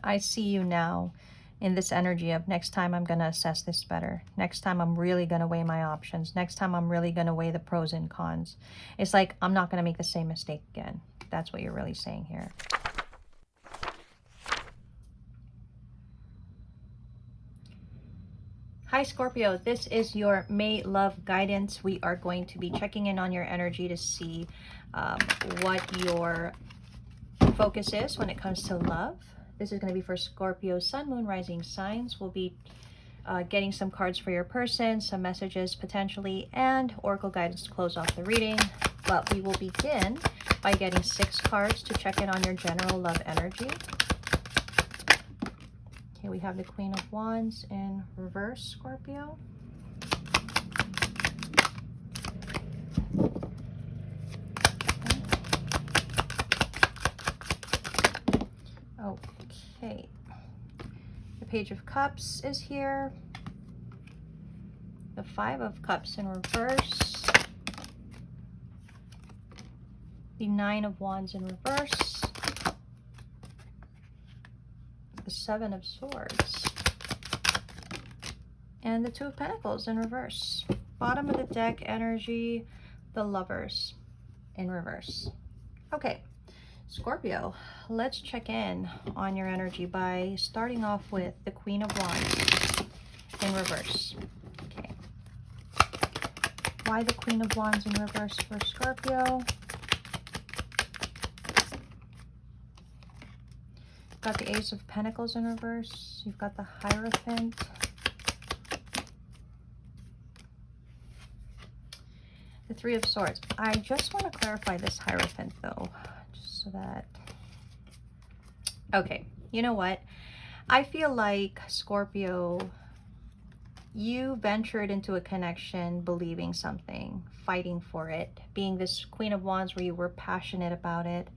I see you now in this energy of next time I'm going to assess this better. Next time I'm really going to weigh my options. Next time I'm really going to weigh the pros and cons. It's like, I'm not going to make the same mistake again. That's what you're really saying here. Hi Scorpio, this is your May love guidance. We are going to be checking in on your energy to see what your focus is when it comes to love. This is going to be for Scorpio, Sun, Moon, Rising signs. We'll be getting some cards for your person, some messages potentially, and oracle guidance to close off the reading. But we will begin by getting 6 cards to check in on your general love energy. Okay, we have the Queen of Wands in reverse, Scorpio. Okay. The Page of Cups is here. The Five of Cups in reverse. The Nine of Wands in reverse. The Seven of Swords. And the Two of Pentacles in reverse. Bottom of the deck energy, the Lovers in reverse. Okay, Scorpio, let's check in on your energy by starting off with the Queen of Wands in reverse. Okay. Why the Queen of Wands in reverse for Scorpio? Got the Ace of Pentacles in reverse. You've got the Hierophant. The Three of Swords. I just want to clarify this Hierophant though, just so that... Okay, you know what? I feel like, Scorpio, you ventured into a connection believing something, fighting for it, being this Queen of Wands where you were passionate about it.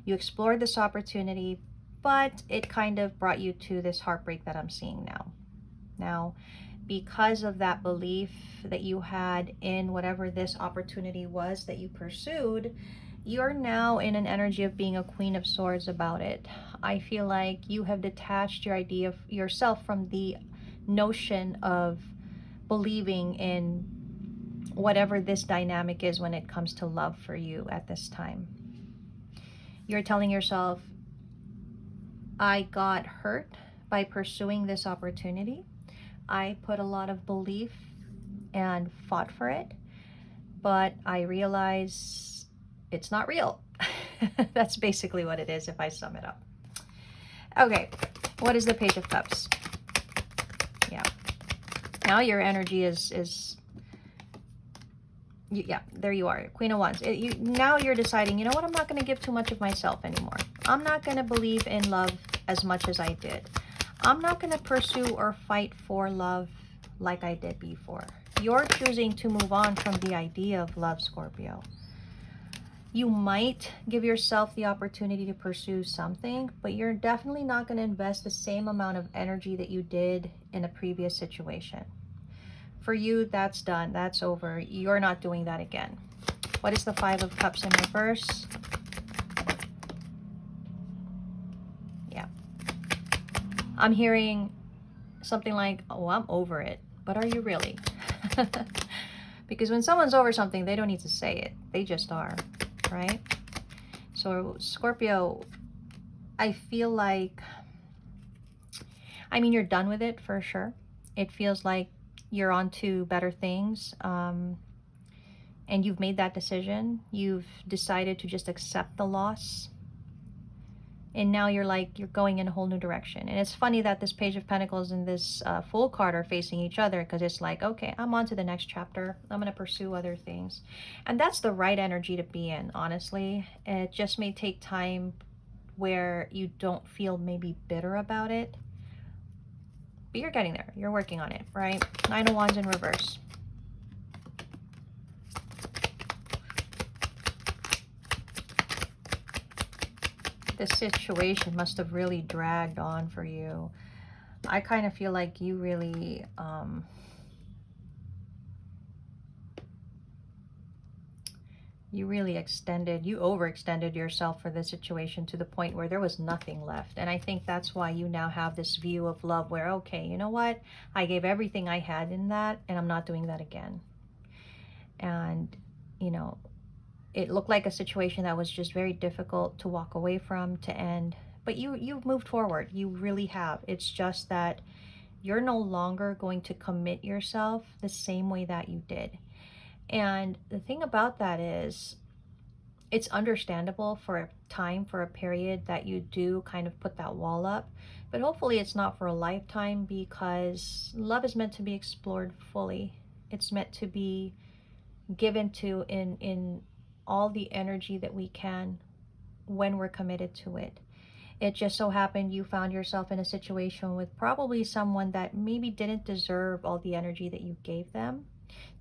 You explored this opportunity, but it kind of brought you to this heartbreak that I'm seeing now. Now, because of that belief that you had in whatever this opportunity was that you pursued, you're now in an energy of being a Queen of Swords about it. I feel like you have detached your idea of yourself from the notion of believing in whatever this dynamic is when it comes to love for you at this time. You're telling yourself, I got hurt by pursuing this opportunity. I put a lot of belief and fought for it, but I realize it's not real. That's basically what it is if I sum it up. Okay, what is the Page of Cups? Yeah. Now your energy is yeah, there you are, Queen of Wands. Now you're deciding, you know what, I'm not going to give too much of myself anymore. I'm not going to believe in love as much as I did. I'm not going to pursue or fight for love like I did before. You're choosing to move on from the idea of love, Scorpio. You might give yourself the opportunity to pursue something, but you're definitely not going to invest the same amount of energy that you did in a previous situation. For you, that's done. That's over. You're not doing that again. What is the Five of Cups in reverse? Yeah. I'm hearing something like, oh, I'm over it. But are you really? Because when someone's over something, they don't need to say it. They just are, right? So, Scorpio, I feel like, I mean, you're done with it for sure. It feels like you're on to better things, and you've made that decision. You've decided to just accept the loss, and now you're going in a whole new direction. And it's funny that this Page of Pentacles and this Fool card are facing each other, because it's like, okay, I'm on to the next chapter. I'm going to pursue other things. And that's the right energy to be in, honestly. It just may take time where you don't feel maybe bitter about it. But you're getting there. You're working on it, right? Nine of Wands in reverse. This situation must have really dragged on for you. I kind of feel like you really You really you overextended yourself for the situation to the point where there was nothing left. And I think that's why you now have this view of love where, okay, you know what? I gave everything I had in that, and I'm not doing that again. And, you know, it looked like a situation that was just very difficult to walk away from, to end. But you've moved forward. You really have. It's just that you're no longer going to commit yourself the same way that you did. And the thing about that is, it's understandable for a time, for a period, that you do kind of put that wall up. But hopefully it's not for a lifetime, because love is meant to be explored fully. It's meant to be given to in all the energy that we can when we're committed to it. It just so happened you found yourself in a situation with probably someone that maybe didn't deserve all the energy that you gave them.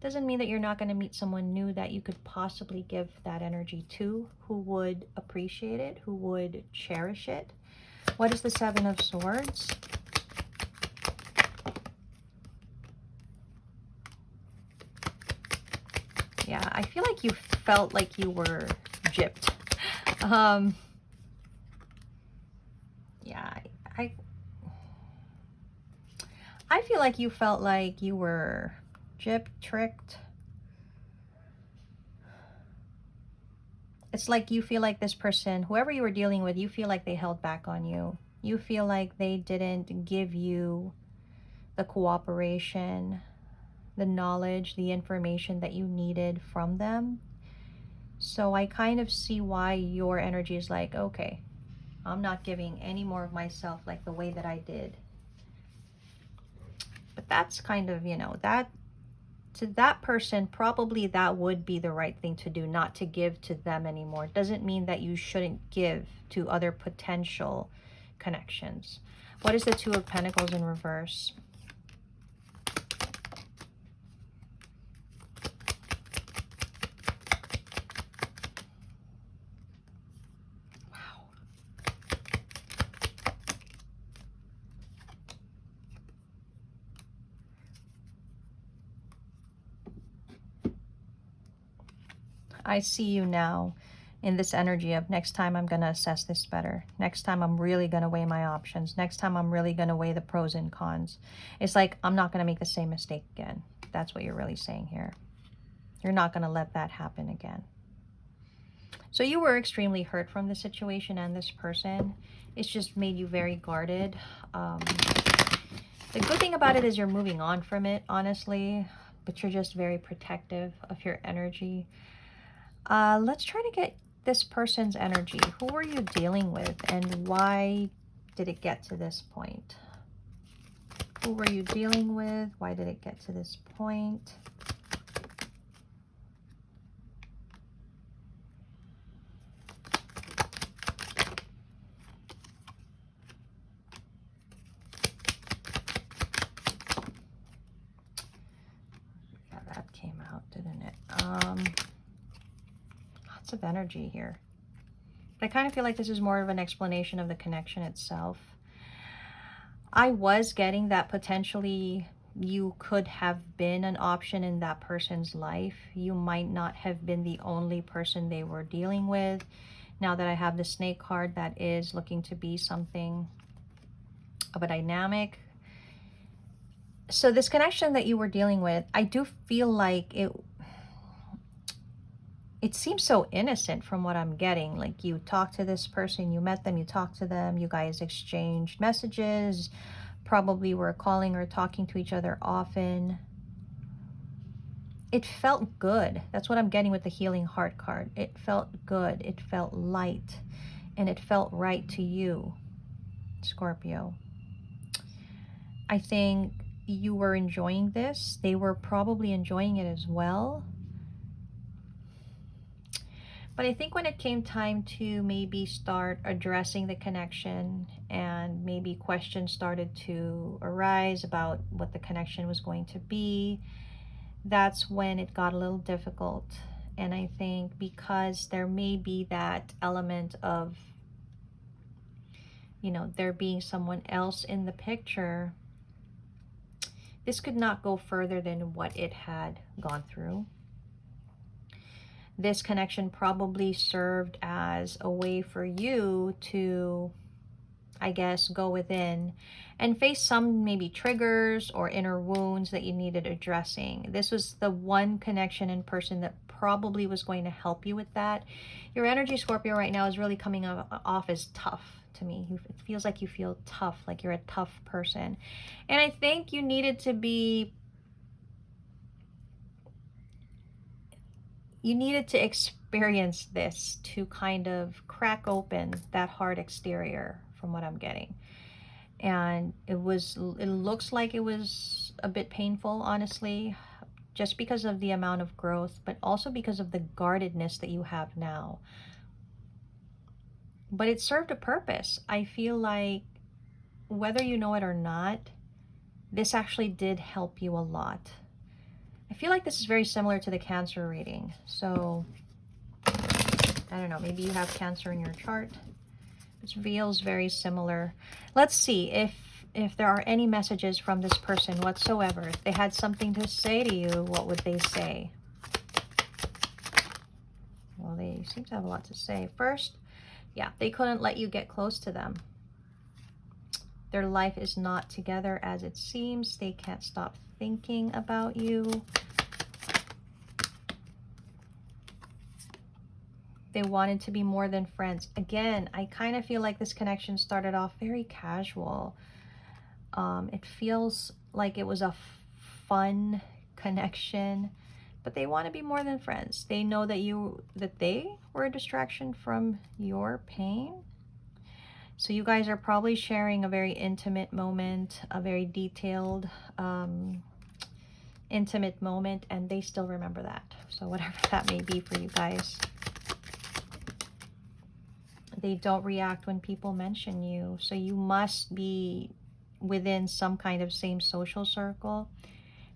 Doesn't mean that you're not going to meet someone new that you could possibly give that energy to, who would appreciate it, who would cherish it. What is the Seven of Swords? Yeah, I feel like you felt like you were gypped. Yeah, I feel like you felt like you were gypped, tricked. It's like you feel like this person, whoever you were dealing with, you feel like they held back on you. You feel like they didn't give you the cooperation, the knowledge, the information that you needed from them. So I kind of see why your energy is like, okay, I'm not giving any more of myself like the way that I did. But that's kind of, you know, that to that person, probably that would be the right thing to do, not to give to them anymore. Doesn't mean that you shouldn't give to other potential connections. What is the Two of Pentacles in reverse? Wow. I see you now in this energy of, next time I'm going to assess this better. Next time I'm really going to weigh my options. Next time I'm really going to weigh the pros and cons. It's like, I'm not going to make the same mistake again. That's what you're really saying here. You're not going to let that happen again. So you were extremely hurt from this situation and this person. It's just made you very guarded. The good thing about it is you're moving on from it, honestly, but you're just very protective of your energy. Let's try to get this person's energy. Who were you dealing with, and why did it get to this point? Who were you dealing with? Why did it get to this point? Yeah, that came out, didn't it? Lots of energy here. But I kind of feel like this is more of an explanation of the connection itself. I was getting that potentially you could have been an option in that person's life. You might not have been the only person they were dealing with. Now that I have the Snake card, that is looking to be something of a dynamic. So this connection that you were dealing with, I do feel like it seems so innocent from what I'm getting. Like, you talked to this person, you met them, you talked to them, you guys exchanged messages, probably were calling or talking to each other often. It felt good. That's what I'm getting with the Healing Heart card. It felt good. It felt light. And it felt right to you, Scorpio. I think you were enjoying this. They were probably enjoying it as well. But I think when it came time to maybe start addressing the connection, and maybe questions started to arise about what the connection was going to be, that's when it got a little difficult. And I think because there may be that element of, you know, there being someone else in the picture, this could not go further than what it had gone through. this connection probably served as a way for you to, I guess, go within and face some maybe triggers or inner wounds that you needed addressing. This was the one connection in person that probably was going to help you with that. Your energy, Scorpio, right now is really coming off as tough to me. It feels like you feel tough, like you're a tough person. And I think you needed to be, you needed to experience this to kind of crack open that hard exterior, from what I'm getting. And it looks like it was a bit painful, honestly, just because of the amount of growth, but also because of the guardedness that you have now. But it served a purpose. I feel like, whether you know it or not, this actually did help you a lot. I feel like this is very similar to the Cancer reading. So, I don't know, maybe you have Cancer in your chart. It feels very similar. Let's see if there are any messages from this person whatsoever. If they had something to say to you, what would they say? Well, they seem to have a lot to say. First, yeah, they couldn't let you get close to them. Their life is not together as it seems. They can't stop thinking about you. They wanted to be more than friends. Again, I kind of feel like this connection started off very casual. It feels like it was a fun connection, but they want to be more than friends. They know that they were a distraction from your pain. So you guys are probably sharing a very intimate moment, a very detailed, intimate moment, and they still remember that. So whatever that may be for you guys. They don't react when people mention you. So you must be within some kind of same social circle,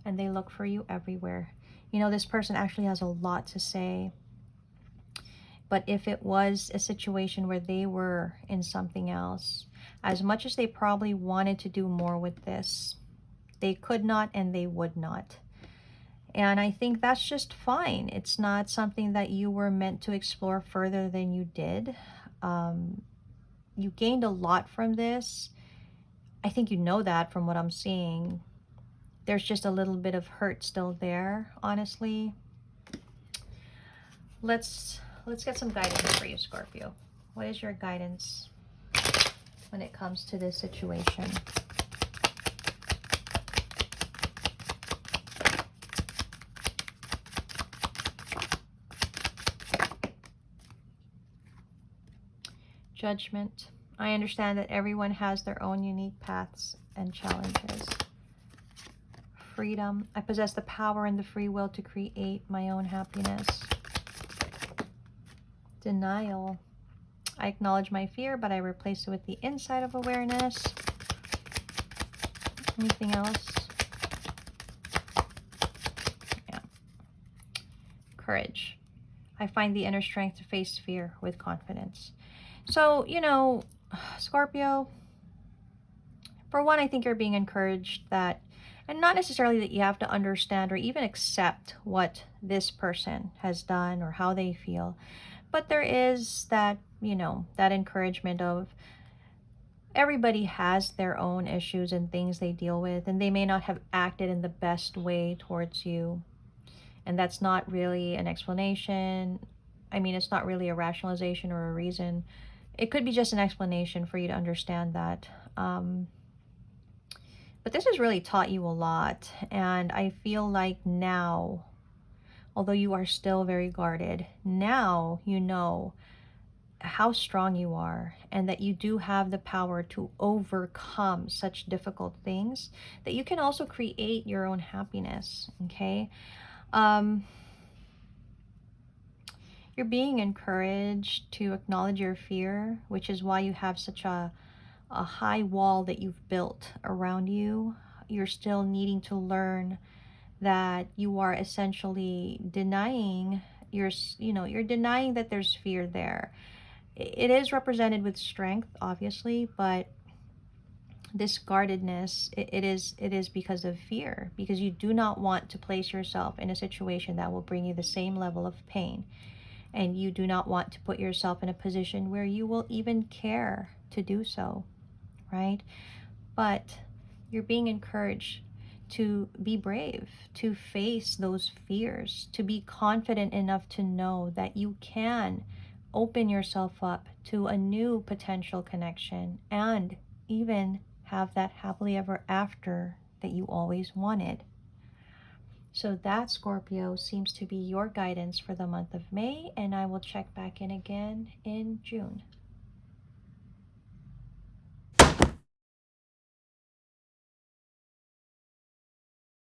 and they look for you everywhere. You know, this person actually has a lot to say. But if it was a situation where they were in something else, as much as they probably wanted to do more with this, they could not and they would not. And I think that's just fine. It's not something that you were meant to explore further than you did. You gained a lot from this. I think you know that from what I'm seeing. There's just a little bit of hurt still there, honestly. Let's get some guidance for you, Scorpio. What is your guidance when it comes to this situation? Judgment. I understand that everyone has their own unique paths and challenges. Freedom. I possess the power and the free will to create my own happiness. Denial. I acknowledge my fear, but I replace it with the insight of awareness. Anything else? Yeah. Courage. I find the inner strength to face fear with confidence. So, you know, Scorpio, for one, I think you're being encouraged that, and not necessarily that you have to understand or even accept what this person has done or how they feel, but there is that, you know, that encouragement of everybody has their own issues and things they deal with, and they may not have acted in the best way towards you. And that's not really an explanation. I mean, it's not really a rationalization or a reason. It could be just an explanation for you to understand that. But this has really taught you a lot. And I feel like now, although you are still very guarded, now you know how strong you are and that you do have the power to overcome such difficult things, that you can also create your own happiness, okay? You're being encouraged to acknowledge your fear, which is why you have such a high wall that you've built around you. You're still needing to learn that you are essentially denying you're denying that there's fear there. It is represented with strength, obviously, but this guardedness, it is because of fear, because you do not want to place yourself in a situation that will bring you the same level of pain, and you do not want to put yourself in a position where you will even care to do so, right? But you're being encouraged to be brave, to face those fears, to be confident enough to know that you can open yourself up to a new potential connection and even have that happily ever after that you always wanted. So that, Scorpio, seems to be your guidance for the month of May, and I will check back in again in June.